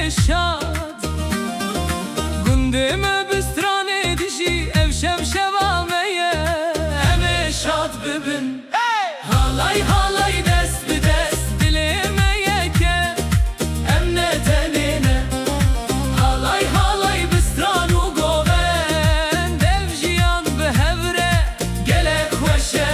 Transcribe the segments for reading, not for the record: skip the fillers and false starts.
شاد گنده ما بسترانه دیشی اف شب شوامه همه شاد ببین halay halay dest bi dest dilemeye ke emne tenine halay halay bistran u goven devjiyan bi hevre gelek hoşe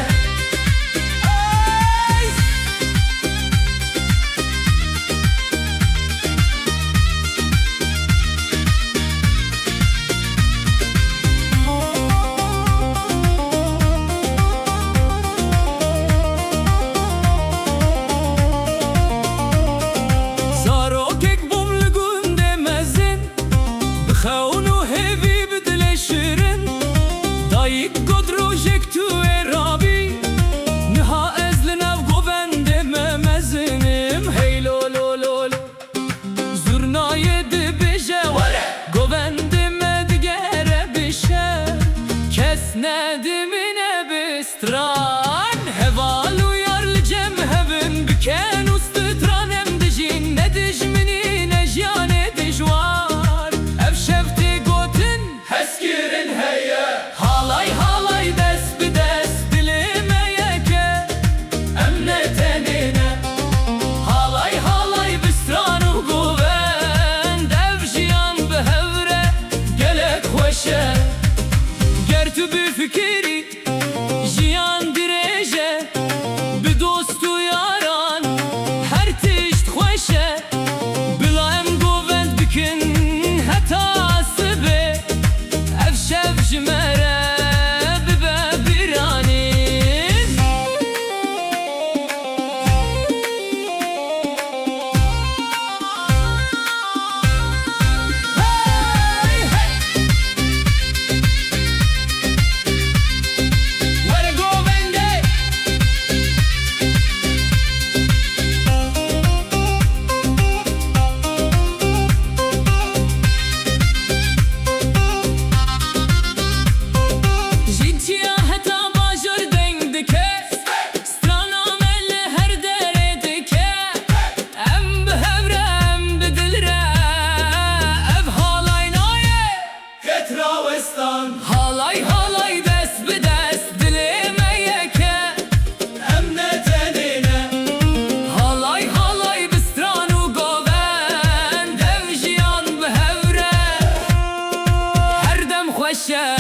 خونو هیوی بدل شیرین دایک گدروجک تو رابی نها از لناو گوندم مزنم هی لو لو لو زورنای دبیجه گوندم دیگره بیشه کس ندمینه بستران هوالو یارل جم هبن بکن استرانم دجین ندجمنی نجیانه دجوان halay halay dest bi dest dilemeye ke emne tenine halay halay bistranu guven devjiyan bi hevre gelek hoşe ger tu bi fikiri jiyan direje bi dostu yaran her tişt hoşe bila em guven bikin heta sibe ev şev jimere halay halay dest bi dest dilemeye ke emne tenine halay halay bistranu goven devjiyan bi hevre her dem hoşe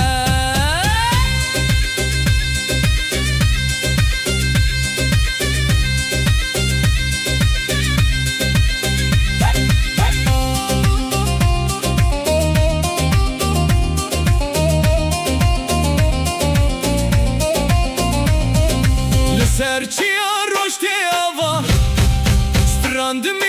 Serçiya roşte ava strandım